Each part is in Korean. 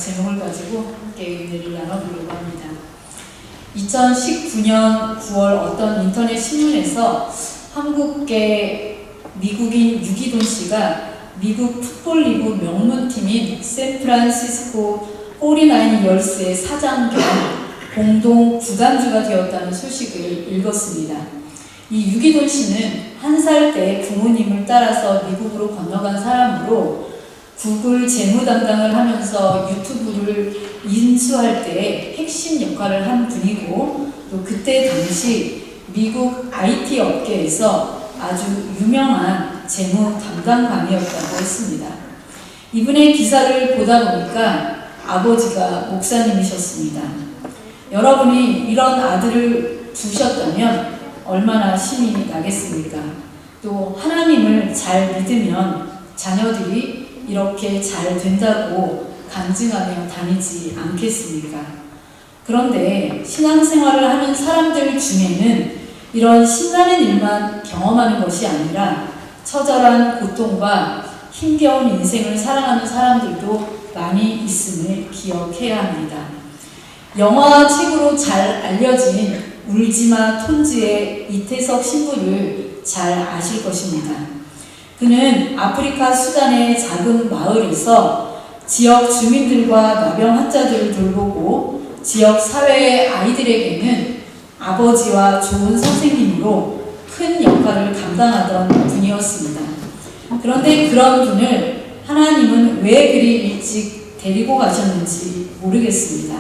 제목을 가지고 함께 은혜를 나눠보려고 합니다. 2019년 9월 어떤 인터넷 신문에서 한국계 미국인 유기돈 씨가 미국 풋볼리그 명문팀인 샌프란시스코 49ers의 사장 겸 공동 구단주가 되었다는 소식을 읽었습니다. 이 유기돈 씨는 1살 때 부모님을 따라서 미국으로 건너간 사람으로 구글 재무 담당을 하면서 유튜브를 인수할 때 핵심 역할을 한 분이고, 또 그때 당시 미국 IT 업계에서 아주 유명한 재무 담당관이었다고 했습니다. 이분의 기사를 보다 보니까 아버지가 목사님이셨습니다. 여러분이 이런 아들을 두셨다면 얼마나 힘이 나겠습니까? 또 하나님을 잘 믿으면 자녀들이 이렇게 잘 된다고 간증하며 다니지 않겠습니까? 그런데 신앙생활을 하는 사람들 중에는 이런 신나는 일만 경험하는 것이 아니라 처절한 고통과 힘겨운 인생을 살아가는 사람들도 많이 있음을 기억해야 합니다. 영화 책으로 잘 알려진 울지마 톤즈의 이태석 신부를 잘 아실 것입니다. 그는 아프리카 수단의 작은 마을에서 지역 주민들과 나병 환자들을 돌보고 지역 사회의 아이들에게는 아버지와 좋은 선생님으로 큰 역할을 감당하던 분이었습니다. 그런데 그런 분을 하나님은 왜 그리 일찍 데리고 가셨는지 모르겠습니다.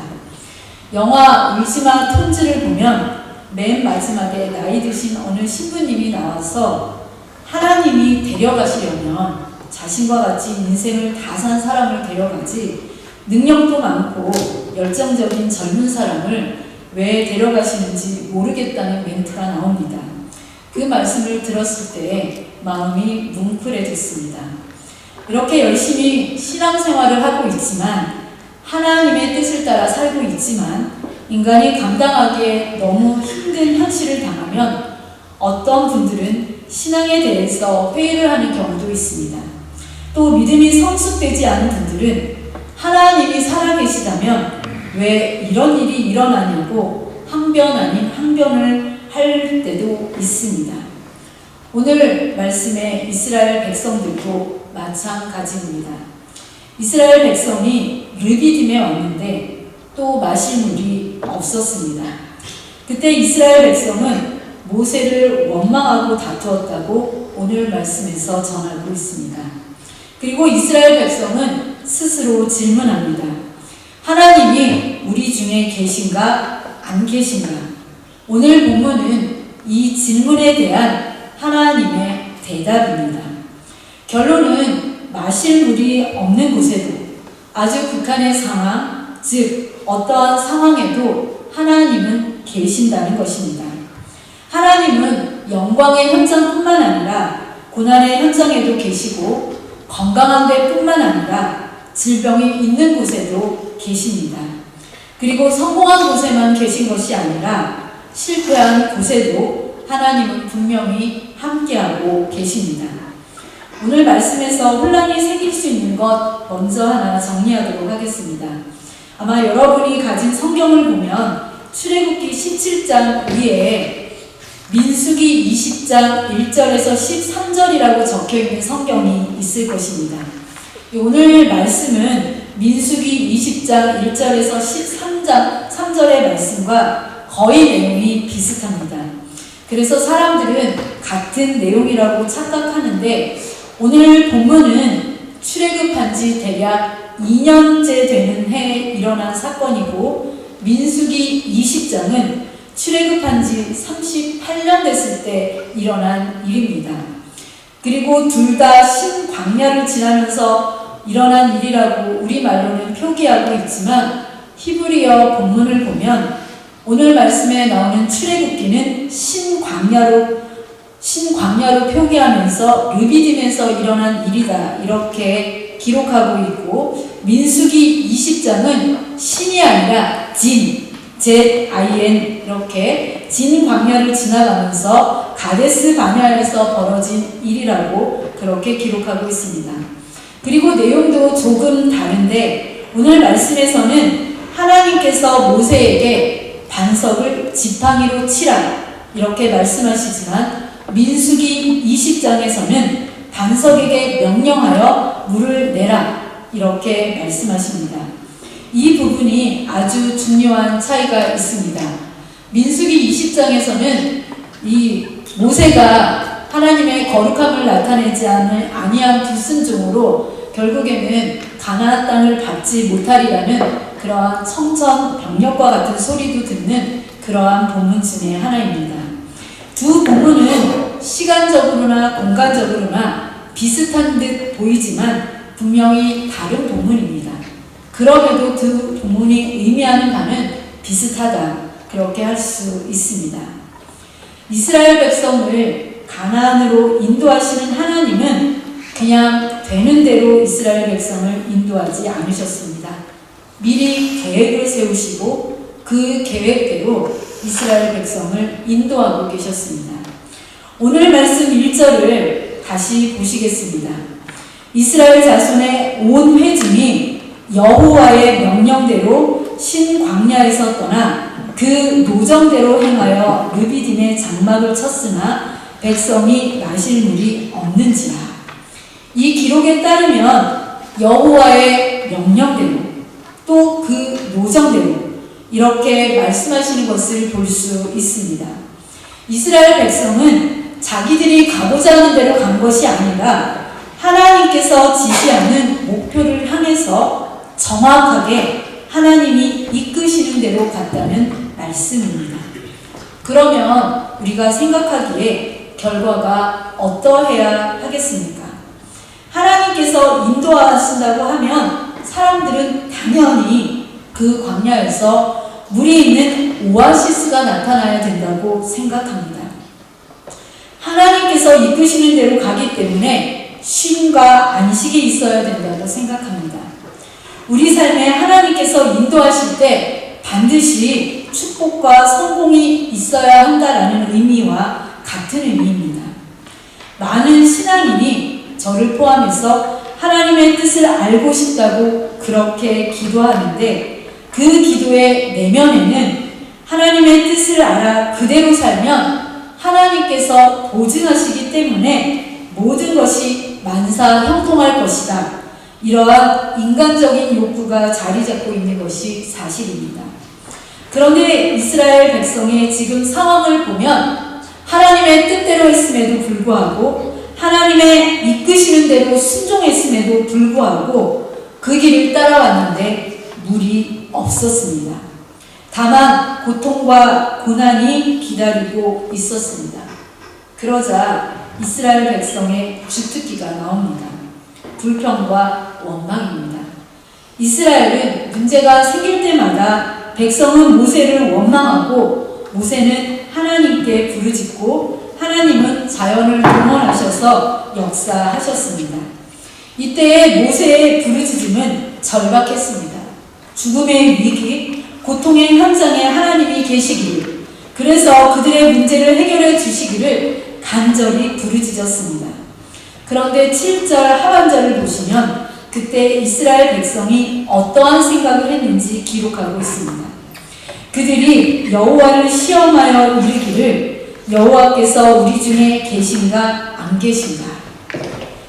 영화 울지마 톤즈를 보면 맨 마지막에 나이 드신 어느 신부님이 나와서 하나님이 데려가시려면 자신과 같이 인생을 다 산 사람을 데려가지 능력도 많고 열정적인 젊은 사람을 왜 데려가시는지 모르겠다는 멘트가 나옵니다. 그 말씀을 들었을 때 마음이 뭉클해졌습니다. 이렇게 열심히 신앙생활을 하고 있지만 하나님의 뜻을 따라 살고 있지만 인간이 감당하기에 너무 힘든 현실을 당하면 어떤 분들은 신앙에 대해서 회의를 하는 경우도 있습니다. 또 믿음이 성숙되지 않은 분들은 하나님이 살아계시다면 왜 이런 일이 일어나냐고 항변 아닌 항변을 할 때도 있습니다. 오늘 말씀의 이스라엘 백성들도 마찬가지입니다. 이스라엘 백성이 르비딤에 왔는데 또 마실 물이 없었습니다. 그때 이스라엘 백성은 모세를 원망하고 다투었다고 오늘 말씀에서 전하고 있습니다. 그리고 이스라엘 백성은 스스로 질문합니다. 하나님이 우리 중에 계신가 안 계신가? 오늘 본문은 이 질문에 대한 하나님의 대답입니다. 결론은 마실 물이 없는 곳에도 아주 극한의 상황, 즉 어떠한 상황에도 하나님은 계신다는 것입니다. 하나님은 영광의 현장뿐만 아니라 고난의 현장에도 계시고 건강한 데뿐만 아니라 질병이 있는 곳에도 계십니다. 그리고 성공한 곳에만 계신 것이 아니라 실패한 곳에도 하나님은 분명히 함께하고 계십니다. 오늘 말씀에서 혼란이 생길 수 있는 것 먼저 하나 정리하도록 하겠습니다. 아마 여러분이 가진 성경을 보면 출애굽기 17장 위에 민수기 20장 1절에서 13절이라고 적혀있는 성경이 있을 것입니다. 오늘 말씀은 민수기 20장 1절에서 13장 3절의 말씀과 거의 내용이 비슷합니다. 그래서 사람들은 같은 내용이라고 착각하는데 오늘 본문은 출애굽한 지 대략 2년째 되는 해에 일어난 사건이고 민수기 20장은 출애굽한 지 38년 됐을 때 일어난 일입니다. 그리고 둘 다 신광야를 지나면서 일어난 일이라고 우리말로는 표기하고 있지만 히브리어 본문을 보면 오늘 말씀에 나오는 출애굽기는 신광야로 표기하면서 르비딤에서 일어난 일이다 이렇게 기록하고 있고 민수기 20장은 신이 아니라 ZIN 이렇게 진 광야를 지나가면서 가데스 바네아에서 벌어진 일이라고 그렇게 기록하고 있습니다. 그리고 내용도 조금 다른데 오늘 말씀에서는 하나님께서 모세에게 반석을 지팡이로 치라 이렇게 말씀하시지만 민수기 20장에서는 반석에게 명령하여 물을 내라 이렇게 말씀하십니다. 이 부분이 아주 중요한 차이가 있습니다. 민수기 20장에서는 이 모세가 하나님의 거룩함을 나타내지 아니한 불순종으로 결국에는 가나안 땅을 받지 못하리라는 그러한 청천벽력과 같은 소리도 듣는 그러한 본문 중에 하나입니다. 두 본문은 시간적으로나 공간적으로나 비슷한 듯 보이지만 분명히 다른 본문입니다. 그럼에도 두 본문이 의미하는 바는 비슷하다 그렇게 할 수 있습니다. 이스라엘 백성을 가나안으로 인도하시는 하나님은 그냥 되는 대로 이스라엘 백성을 인도하지 않으셨습니다. 미리 계획을 세우시고 그 계획대로 이스라엘 백성을 인도하고 계셨습니다. 오늘 말씀 1절을 다시 보시겠습니다. 이스라엘 자손의 온 회중이 여호와의 명령대로 신광야에서 떠나 그 노정대로 행하여 르비딤의 장막을 쳤으나 백성이 마실 물이 없는지라. 이 기록에 따르면 여호와의 명령대로 또 그 노정대로 이렇게 말씀하시는 것을 볼 수 있습니다. 이스라엘 백성은 자기들이 가고자 하는 대로 간 것이 아니라 하나님께서 지시하는 목표를 향해서 정확하게 하나님이 이끄시는 대로 갔다는 말씀입니다. 그러면 우리가 생각하기에 결과가 어떠해야 하겠습니까? 하나님께서 인도하신다고 하면 사람들은 당연히 그 광야에서 물이 있는 오아시스가 나타나야 된다고 생각합니다. 하나님께서 이끄시는 대로 가기 때문에 쉼과 안식이 있어야 된다고 생각합니다. 우리 삶에 하나님께서 인도하실 때 반드시 축복과 성공이 있어야 한다라는 의미와 같은 의미입니다. 많은 신앙인이 저를 포함해서 하나님의 뜻을 알고 싶다고 그렇게 기도하는데 그 기도의 내면에는 하나님의 뜻을 알아 그대로 살면 하나님께서 보증하시기 때문에 모든 것이 만사 형통할 것이다. 이러한 인간적인 욕구가 자리 잡고 있는 것이 사실입니다. 그런데 이스라엘 백성의 지금 상황을 보면 하나님의 뜻대로 했음에도 불구하고 하나님의 이끄시는 대로 순종했음에도 불구하고 그 길을 따라왔는데 물이 없었습니다. 다만 고통과 고난이 기다리고 있었습니다. 그러자 이스라엘 백성의 주특기가 나옵니다. 불평과 원망입니다. 이스라엘은 문제가 생길 때마다 백성은 모세를 원망하고 모세는 하나님께 부르짖고 하나님은 자연을 동원하셔서 역사하셨습니다. 이때의 모세의 부르짖음은 절박했습니다. 죽음의 위기, 고통의 현장에 하나님이 계시기를, 그래서 그들의 문제를 해결해 주시기를 간절히 부르짖었습니다. 그런데 7절 하반절을 보시면 그때 이스라엘 백성이 어떠한 생각을 했는지 기록하고 있습니다. 그들이 여호와를 시험하여 이르기를 여호와께서 우리 중에 계신가 안 계신가.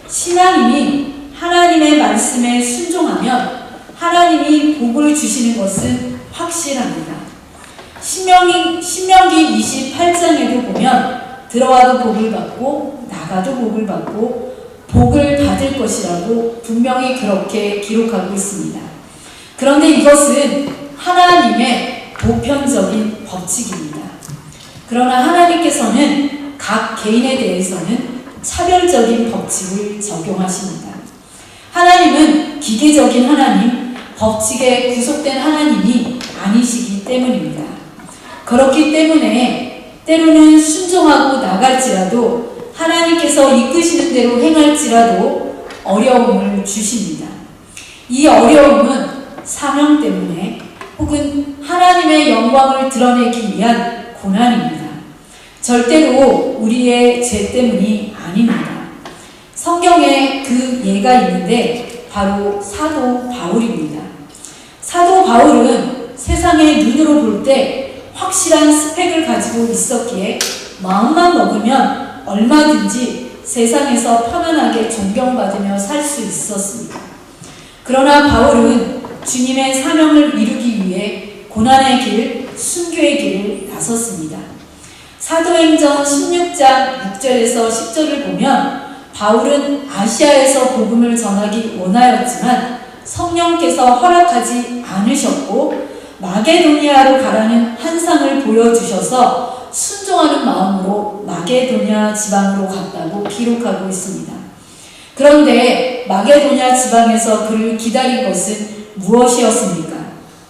신앙인이 하나님의 말씀에 순종하면 하나님이 복을 주시는 것은 확실합니다. 신명기 28장에도 보면 들어와도 복을 받고 나가도 복을 받고 복을 받을 것이라고 분명히 그렇게 기록하고 있습니다. 그런데 이것은 하나님의 보편적인 법칙입니다. 그러나 하나님께서는 각 개인에 대해서는 차별적인 법칙을 적용하십니다. 하나님은 기계적인 하나님, 법칙에 구속된 하나님이 아니시기 때문입니다. 그렇기 때문에 때로는 순종하고 나갈지라도 하나님께서 이끄시는 대로 행할지라도 어려움을 주십니다. 이 어려움은 사명 때문에 혹은 하나님의 영광을 드러내기 위한 고난입니다. 절대로 우리의 죄 때문이 아닙니다. 성경에 그 예가 있는데 바로 사도 바울입니다. 사도 바울은 세상의 눈으로 볼 때 확실한 스펙을 가지고 있었기에 마음만 먹으면 얼마든지 세상에서 편안하게 존경받으며 살 수 있었습니다. 그러나 바울은 주님의 사명을 이루기 위해 고난의 길, 순교의 길을 나섰습니다. 사도행전 16장 6절에서 10절을 보면 바울은 아시아에서 복음을 전하기 원하였지만 성령께서 허락하지 않으셨고 마게도니아로 가라는 환상을 보여주셔서 순종하는 마음으로 마게도니아 지방으로 갔다고 기록하고 있습니다. 그런데 마게도니아 지방에서 그를 기다린 것은 무엇이었습니까?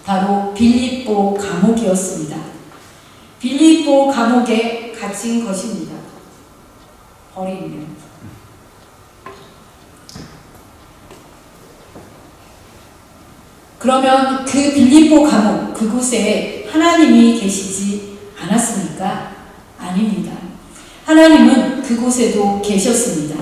바로 빌립보 감옥이었습니다. 빌립보 감옥에 갇힌 것입니다. 버리면. 그러면 그 빌립보 감옥, 그곳에 하나님이 계시지 않았습니까? 아닙니다. 하나님은 그곳에도 계셨습니다.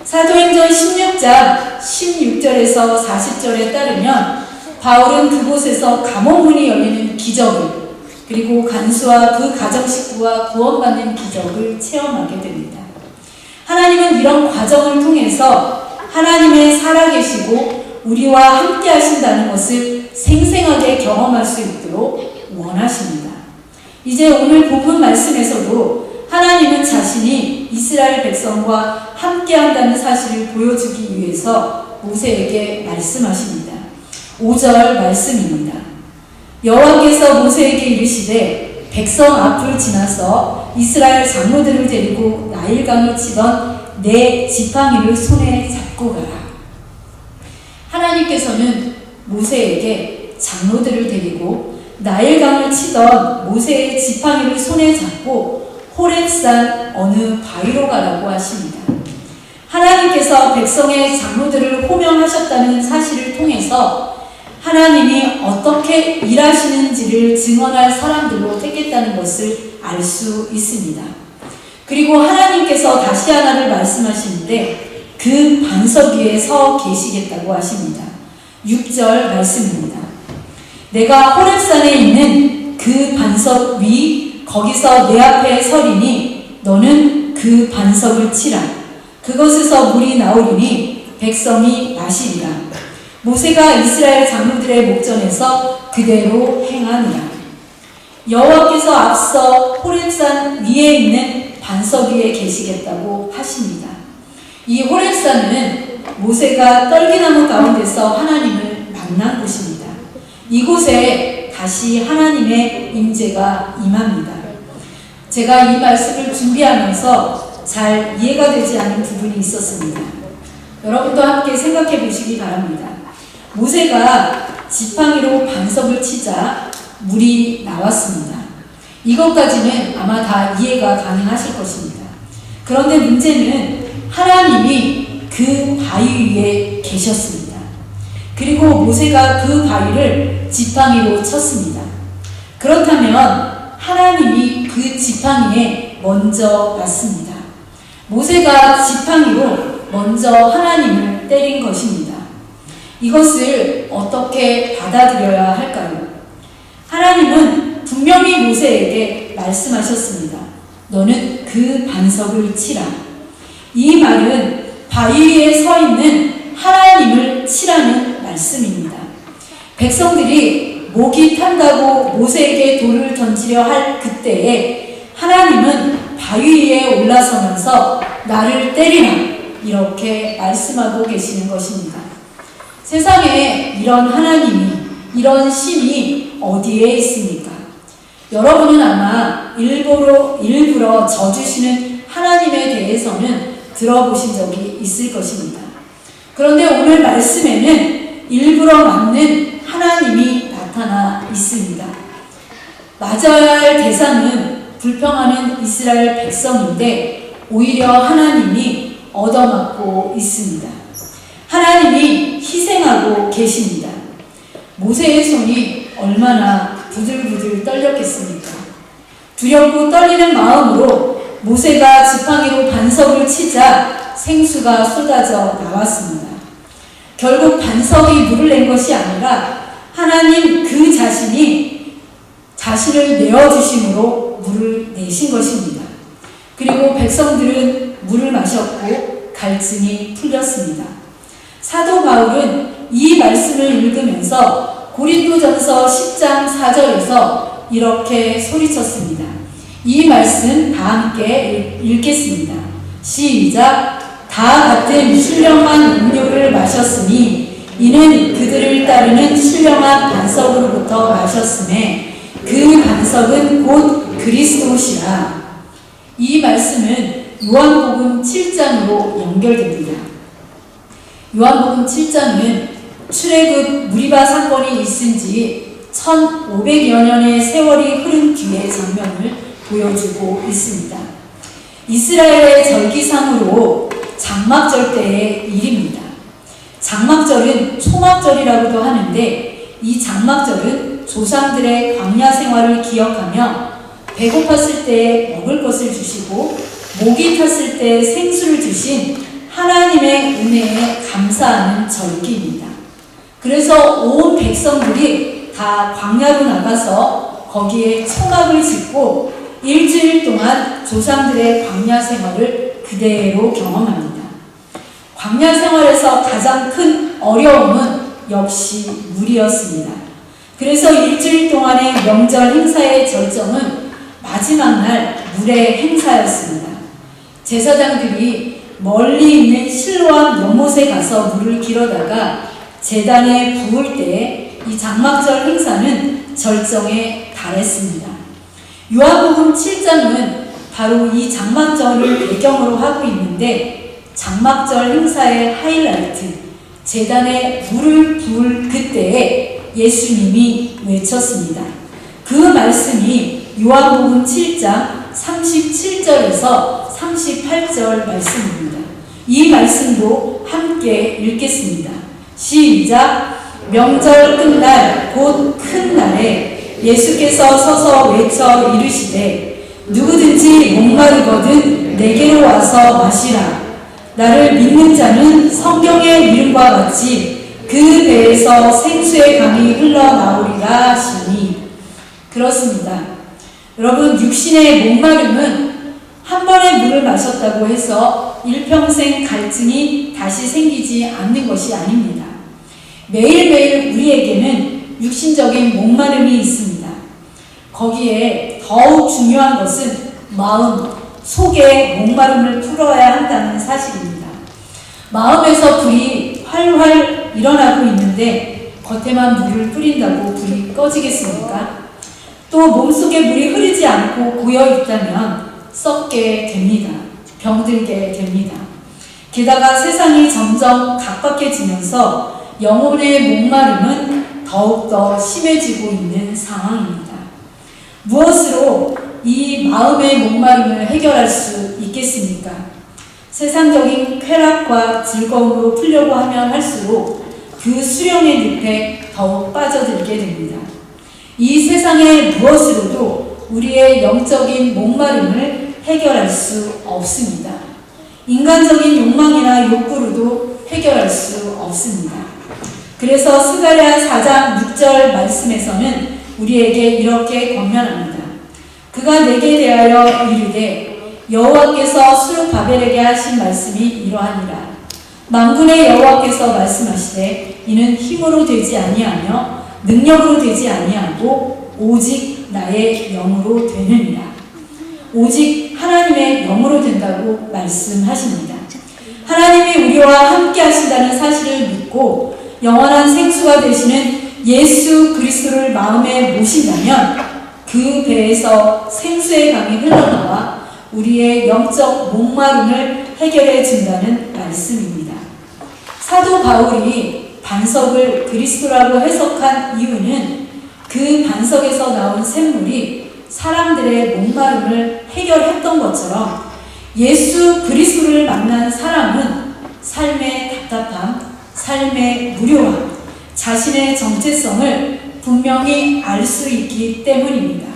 사도행전 16장 16절에서 40절에 따르면 바울은 그곳에서 감옥문이 열리는 기적을, 그리고 간수와 그 가정 식구와 구원받는 기적을 체험하게 됩니다. 하나님은 이런 과정을 통해서 하나님의 살아계시고 우리와 함께 하신다는 것을 생생하게 경험할 수 있도록 원하십니다. 이제 오늘 본문 말씀에서도 하나님은 자신이 이스라엘 백성과 함께 한다는 사실을 보여주기 위해서 모세에게 말씀하십니다. 5절 말씀입니다. 여호와께서 모세에게 이르시되 백성 앞을 지나서 이스라엘 장로들을 데리고 나일강을 치던 내 지팡이를 손에 잡고 가라. 하나님께서는 모세에게 장로들을 데리고 나일강을 치던 모세의 지팡이를 손에 잡고 호렙산 어느 바위로 가라고 하십니다. 하나님께서 백성의 장로들을 호명하셨다는 사실을 통해서 하나님이 어떻게 일하시는지를 증언할 사람들로 택했다는 것을 알 수 있습니다. 그리고 하나님께서 다시 하나를 말씀하시는데 그 반석 위에 서 계시겠다고 하십니다. 6절 말씀입니다. 내가 호렙산에 있는 그 반석 위 거기서 내 앞에 서리니 너는 그 반석을 치라. 그것에서 물이 나오리니 백성이 마시리라. 모세가 이스라엘 장로들의 목전에서 그대로 행하니라. 여호와께서 앞서 호렙산 위에 있는 반석 위에 계시겠다고 하십니다. 이 호렙산은 모세가 떨기나무 가운데서 하나님을 만난 곳입니다. 이곳에 다시 하나님의 임재가 임합니다. 제가 이 말씀을 준비하면서 잘 이해가 되지 않는 부분이 있었습니다. 여러분도 함께 생각해 보시기 바랍니다. 모세가 지팡이로 반석을 치자 물이 나왔습니다. 이것까지는 아마 다 이해가 가능하실 것입니다. 그런데 문제는 하나님이 그 바위 위에 계셨습니다. 그리고 모세가 그 바위를 지팡이로 쳤습니다. 그렇다면 하나님이 그 지팡이에 먼저 맞습니다. 모세가 지팡이로 먼저 하나님을 때린 것입니다. 이것을 어떻게 받아들여야 할까요? 하나님은 분명히 모세에게 말씀하셨습니다. 너는 그 반석을 치라. 이 말은 바위 위에 서 있는 하나님을 치라는 말씀입니다. 백성들이 목이 탄다고 모세에게 돌을 던지려 할 그때에 하나님은 바위 위에 올라서면서 나를 때리라 이렇게 말씀하고 계시는 것입니다. 세상에 이런 하나님이, 이런 신이 어디에 있습니까? 여러분은 아마 일부러 져주시는 하나님에 대해서는 들어보신 적이 있을 것입니다. 그런데 오늘 말씀에는 일부러 맞는 하나님이 나타나 있습니다. 맞아야 할 대상은 불평하는 이스라엘 백성인데 오히려 하나님이 얻어맞고 있습니다. 하나님이 희생하고 계십니다. 모세의 손이 얼마나 부들부들 떨렸겠습니까? 두렵고 떨리는 마음으로 모세가 지팡이로 반석을 치자 생수가 쏟아져 나왔습니다. 결국 반석이 물을 낸 것이 아니라 하나님 그 자신이 자신을 내어주심으로 물을 내신 것입니다. 그리고 백성들은 물을 마셨고 갈증이 풀렸습니다. 사도 바울은 이 말씀을 읽으면서 고린도전서 10장 4절에서 이렇게 소리쳤습니다. 이 말씀 다 함께 읽겠습니다. 시작. 다 같은 신령한 음료를 마셨으니 이는 그들을 따르는 신령한 반석으로부터 마셨음에 그 반석은 곧 그리스도시라. 이 말씀은 요한복음 7장으로 연결됩니다. 요한복음 7장은 출애굽 무리바 사건이 있은 지 1500여 년의 세월이 흐른 뒤의 장면을 보여주고 있습니다. 이스라엘의 절기상으로 장막절 때의 일입니다. 장막절은 초막절이라고도 하는데 이 장막절은 조상들의 광야 생활을 기억하며 배고팠을 때 먹을 것을 주시고 목이 탔을 때 생수를 주신 하나님의 은혜에 감사하는 절기입니다. 그래서 온 백성들이 다 광야로 나가서 거기에 초막을 짓고 일주일 동안 조상들의 광야 생활을 그대로 경험합니다. 광야 생활에서 가장 큰 어려움은 역시 물이었습니다. 그래서 일주일 동안의 명절 행사의 절정은 마지막 날 물의 행사였습니다. 제사장들이 멀리 있는 실로암 연못에 가서 물을 길어다가 제단에 부을 때 이 장막절 행사는 절정에 달했습니다. 요한복음 7장은 바로 이 장막절을 배경으로 하고 있는데 장막절 행사의 하이라이트, 제단에 물을 부을 그때에 예수님이 외쳤습니다. 그 말씀이 요한복음 7장 37절에서 38절 말씀입니다. 이 말씀도 함께 읽겠습니다. 시작. 명절 끝날 곧 큰 날에 예수께서 서서 외쳐 이르시되 누구든지 목마르거든 내게로 와서 마시라. 나를 믿는 자는 성경의 이름과 같이 그 배에서 생수의 강이 흘러나오리라 하시니. 그렇습니다. 여러분, 육신의 목마름은 한 번에 물을 마셨다고 해서 일평생 갈증이 다시 생기지 않는 것이 아닙니다. 매일매일 우리에게는 육신적인 목마름이 있습니다. 거기에 더욱 중요한 것은 마음, 속의 목마름을 풀어야 한다는 사실입니다. 마음에서 불이 활활 일어나고 있는데 겉에만 물을 뿌린다고 불이 꺼지겠습니까? 또 몸속에 물이 흐르지 않고 고여 있다면 썩게 됩니다. 병들게 됩니다. 게다가 세상이 점점 각박해지면서 영혼의 목마름은 더욱더 심해지고 있는 상황입니다. 무엇으로 이 마음의 목마름을 해결할 수 있겠습니까? 세상적인 쾌락과 즐거움으로 풀려고 하면 할수록 그 수령의 늪에 더욱 빠져들게 됩니다. 이 세상의 무엇으로도 우리의 영적인 목마름을 해결할 수 없습니다. 인간적인 욕망이나 욕구로도 해결할 수 없습니다. 그래서 스가랴 4장 6절 말씀에서는 우리에게 이렇게 권면합니다. 그가 내게 대하여 이르되 여호와께서 수르바벨에게 하신 말씀이 이러하니라. 만군의 여호와께서 말씀하시되 이는 힘으로 되지 아니하며 능력으로 되지 아니하고 오직 나의 영으로 되느니라. 오직 하나님의 영으로 된다고 말씀하십니다. 하나님이 우리와 함께 하신다는 사실을 믿고 영원한 생수가 되시는 예수 그리스도를 마음에 모신다면 그 배에서 생수의 강이 흘러나와 우리의 영적 목마름을 해결해 준다는 말씀입니다. 사도 바울이 반석을 그리스도라고 해석한 이유는 그 반석에서 나온 샘물이 사람들의 목마름을 해결했던 것처럼 예수 그리스도를 만난 사람은 삶의 답답함, 삶의 무료함, 자신의 정체성을 분명히 알 수 있기 때문입니다.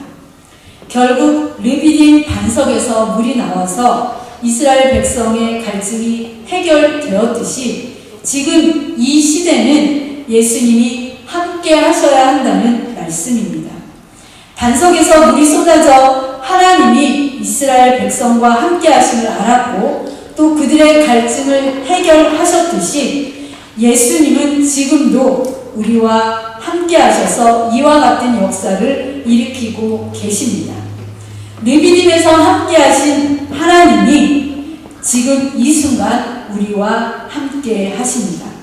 결국 르비딤 반석에서 물이 나와서 이스라엘 백성의 갈증이 해결되었듯이 지금 이 시대는 예수님이 함께 하셔야 한다는 말씀입니다. 반석에서 물이 쏟아져 하나님이 이스라엘 백성과 함께 하심을 알았고 또 그들의 갈증을 해결하셨듯이 예수님은 지금도 우리와 함께 하셔서 이와 같은 역사를 일으키고 계십니다. 르비딤에서 함께 하신 하나님이 지금 이 순간 우리와 함께 하십니다.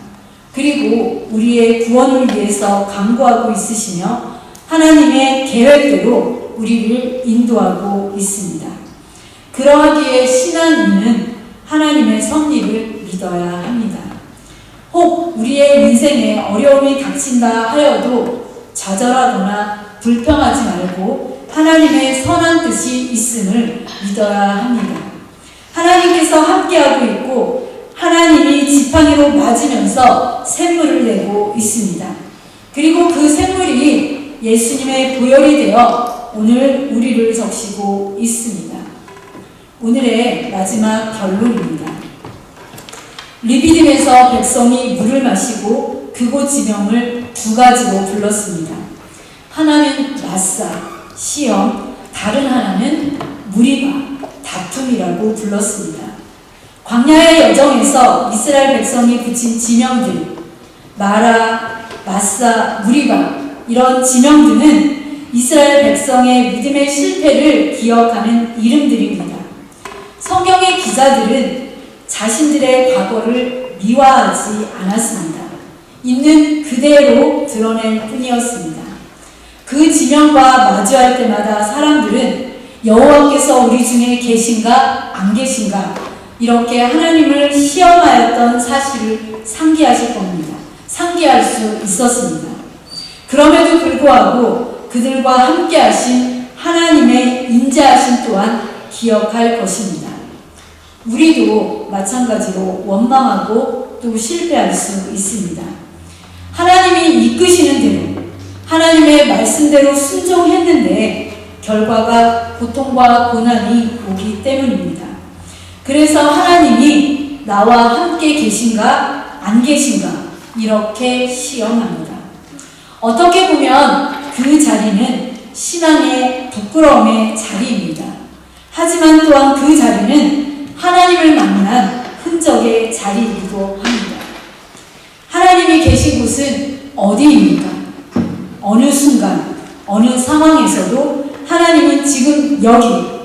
그리고 우리의 구원을 위해서 강구하고 있으시며 하나님의 계획대로 우리를 인도하고 있습니다. 그러하기에 신앙인은 하나님의 섭리를 믿어야 합니다. 혹 우리의 인생에 어려움이 닥친다 하여도 좌절하거나 불평하지 말고 하나님의 선한 뜻이 있음을 믿어야 합니다. 하나님께서 함께하고 있고 하나님이 지팡이로 맞으면서 샘물을 내고 있습니다. 그리고 그 샘물이 예수님의 보혈이 되어 오늘 우리를 적시고 있습니다. 오늘의 마지막 결론입니다. 르비딤에서 백성이 물을 마시고 그곳 지명을 두 가지로 불렀습니다. 하나는 마사, 시험, 다른 하나는 무리바, 다툼이라고 불렀습니다. 광야의 여정에서 이스라엘 백성이 붙인 지명들, 마라, 마사, 무리바 이런 지명들은 이스라엘 백성의 믿음의 실패를 기억하는 이름들입니다. 성경의 기자들은 자신들의 과거를 미화하지 않았습니다. 있는 그대로 드러낼 뿐이었습니다. 그 지명과 마주할 때마다 사람들은 여호와께서 우리 중에 계신가 안 계신가 이렇게 하나님을 시험하였던 사실을 상기하실 겁니다. 상기할 수 있었습니다. 그럼에도 불구하고 그들과 함께 하신 하나님의 인자하심 또한 기억할 것입니다. 우리도 마찬가지로 원망하고 또 실패할 수 있습니다. 하나님이 이끄시는 대로 하나님의 말씀대로 순종했는데 결과가 고통과 고난이 오기 때문입니다. 그래서 하나님이 나와 함께 계신가 안 계신가 이렇게 시험합니다. 어떻게 보면 그 자리는 신앙의 부끄러움의 자리입니다. 하지만 또한 그 자리는 하나님을 만난 흔적의 자리이기도 합니다. 하나님이 계신 곳은 어디입니까? 어느 순간, 어느 상황에서도 하나님은 지금 여기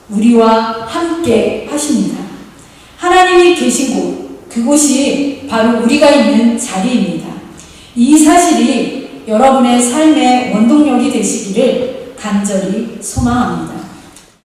우리와 함께 하십니다. 하나님이 계신 곳, 그곳이 바로 우리가 있는 자리입니다. 이 사실이 여러분의 삶의 원동력이 되시기를 간절히 소망합니다.